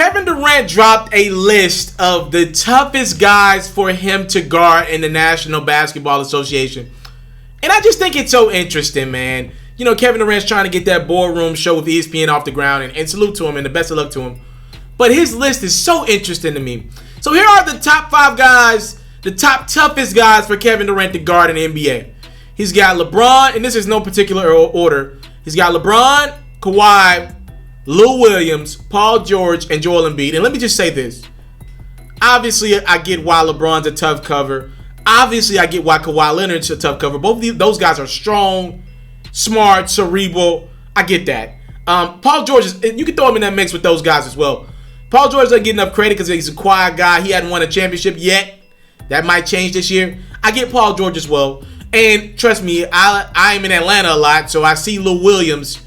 Kevin Durant dropped a list of the toughest guys for him to guard in the National Basketball Association. And I just think it's so interesting, man. You know, Kevin Durant's trying to get that boardroom show with ESPN off the ground, and salute to him and the best of luck to him. But his list is so interesting to me. So here are the top 5 guys, the top toughest guys for Kevin Durant to guard in the NBA. He's got LeBron, and this is no particular order. He's got LeBron, Kawhi, Lou Williams, Paul George, and Joel Embiid. And let me just say this. Obviously, I get why LeBron's a tough cover. Obviously, I get why Kawhi Leonard's a tough cover. Both of those guys are strong, smart, cerebral. I get that. Paul George, you can throw him in that mix with those guys as well. Paul George doesn't get enough credit because he's a quiet guy. He hadn't won a championship yet. That might change this year. I get Paul George as well. And trust me, I am in Atlanta a lot, so I see Lou Williams.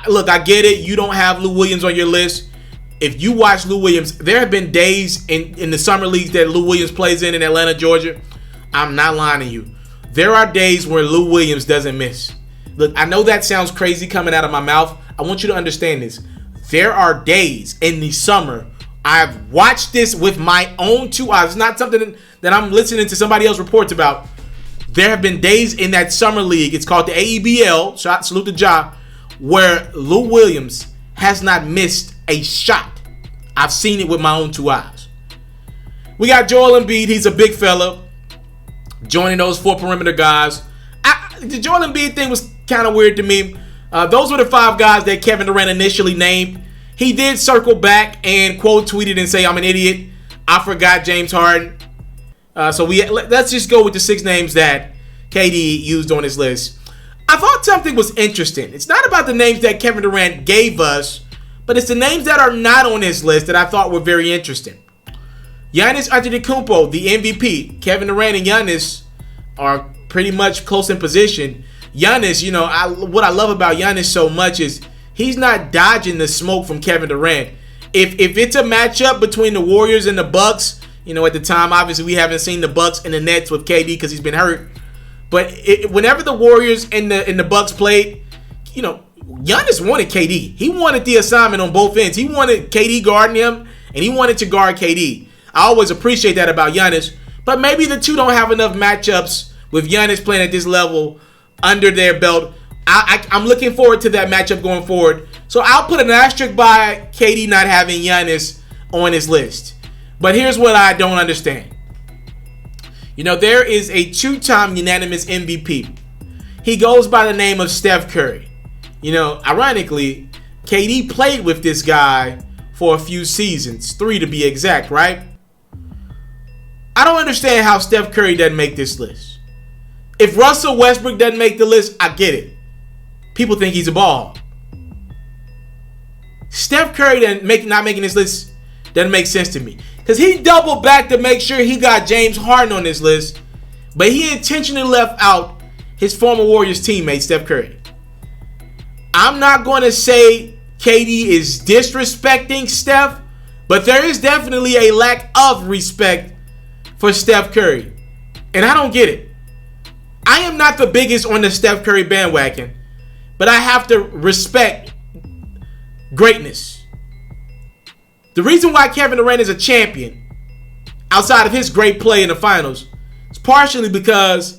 Look, I get it. You don't have Lou Williams on your list. If you watch Lou Williams, there have been days in the summer leagues that Lou Williams plays in Atlanta, Georgia. I'm not lying to you. There are days where Lou Williams doesn't miss. Look, I know that sounds crazy coming out of my mouth. I want you to understand this. There are days in the summer, I've watched this with my own 2 eyes. It's not something that I'm listening to somebody else reports about. There have been days in that summer league, it's called the AEBL, salute to Ja, where Lou Williams has not missed a shot. I've seen it with my own 2 eyes. We got Joel Embiid. He's a big fella, joining those 4 perimeter guys. The Joel Embiid thing was kind of weird to me. Those were the 5 guys that Kevin Durant initially named. He did circle back and quote tweeted and say, "I'm an idiot. I forgot James Harden." So let's just go with the 6 names that KD used on his list. I thought something was interesting. It's not about the names that Kevin Durant gave us, but it's the names that are not on his list that I thought were very interesting. Giannis Antetokounmpo, the MVP. Kevin Durant and Giannis are pretty much close in position. Giannis, you know, what I love about Giannis so much is he's not dodging the smoke from Kevin Durant. If it's a matchup between the Warriors and the Bucks, you know, at the time, obviously we haven't seen the Bucks and the Nets with KD because he's been hurt. But whenever the Warriors and the Bucks played, you know, Giannis wanted KD. He wanted the assignment on both ends. He wanted KD guarding him, and he wanted to guard KD. I always appreciate that about Giannis. But maybe the two don't have enough matchups with Giannis playing at this level under their belt. I'm looking forward to that matchup going forward. So I'll put an asterisk by KD not having Giannis on his list. But here's what I don't understand. You know, there is a 2-time unanimous MVP. He goes by the name of Steph Curry. You know, ironically, KD played with this guy for a few seasons, 3 to be exact, right? I don't understand how Steph Curry doesn't make this list. If Russell Westbrook doesn't make the list, I get it. People think he's a ball. Steph Curry not making this list doesn't make sense to me. Because he doubled back to make sure he got James Harden on this list. But he intentionally left out his former Warriors teammate, Steph Curry. I'm not going to say KD is disrespecting Steph, but there is definitely a lack of respect for Steph Curry. And I don't get it. I am not the biggest on the Steph Curry bandwagon, but I have to respect greatness. The reason why Kevin Durant is a champion, outside of his great play in the finals, is partially because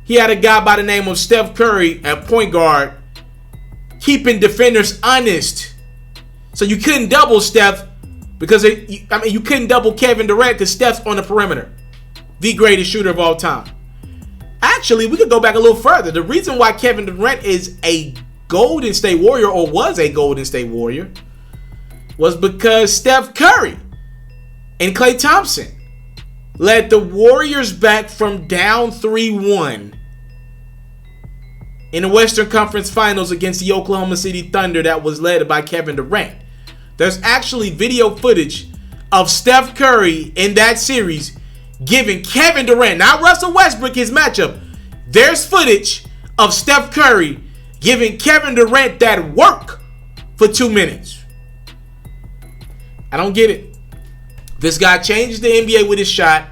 he had a guy by the name of Steph Curry at point guard, keeping defenders honest. So you couldn't double Steph because you couldn't double Kevin Durant because Steph's on the perimeter, the greatest shooter of all time. Actually, we could go back a little further. The reason why Kevin Durant is a Golden State Warrior, or was a Golden State Warrior, was because Steph Curry and Klay Thompson led the Warriors back from down 3-1 in the Western Conference Finals against the Oklahoma City Thunder that was led by Kevin Durant. There's actually video footage of Steph Curry in that series giving Kevin Durant, not Russell Westbrook, his matchup. There's footage of Steph Curry giving Kevin Durant that work for 2 minutes. I don't get it. This guy changes the NBA with his shot.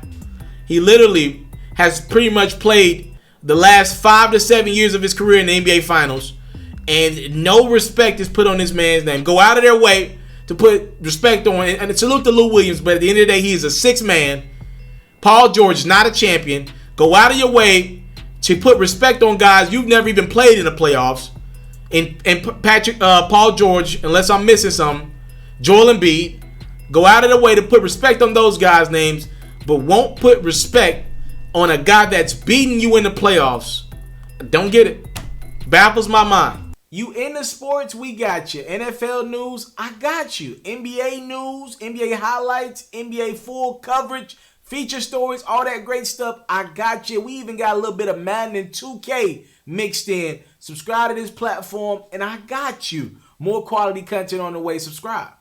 He literally has pretty much played the last 5 to 7 years of his career in the NBA Finals, and no respect is put on this man's name. Go out of their way to put respect on, and salute to Lou Williams, but at the end of the day, he is a 6 man. Paul George is not a champion. Go out of your way to put respect on guys you've never even played in the playoffs. And Paul George, unless I'm missing something, Joel Embiid. Go out of the way to put respect on those guys' names, but won't put respect on a guy that's beating you in the playoffs. Don't get it. Baffles my mind. You into sports, we got you. NFL news, I got you. NBA news, NBA highlights, NBA full coverage, feature stories, all that great stuff, I got you. We even got a little bit of Madden and 2K mixed in. Subscribe to this platform, and I got you. More quality content on the way. Subscribe.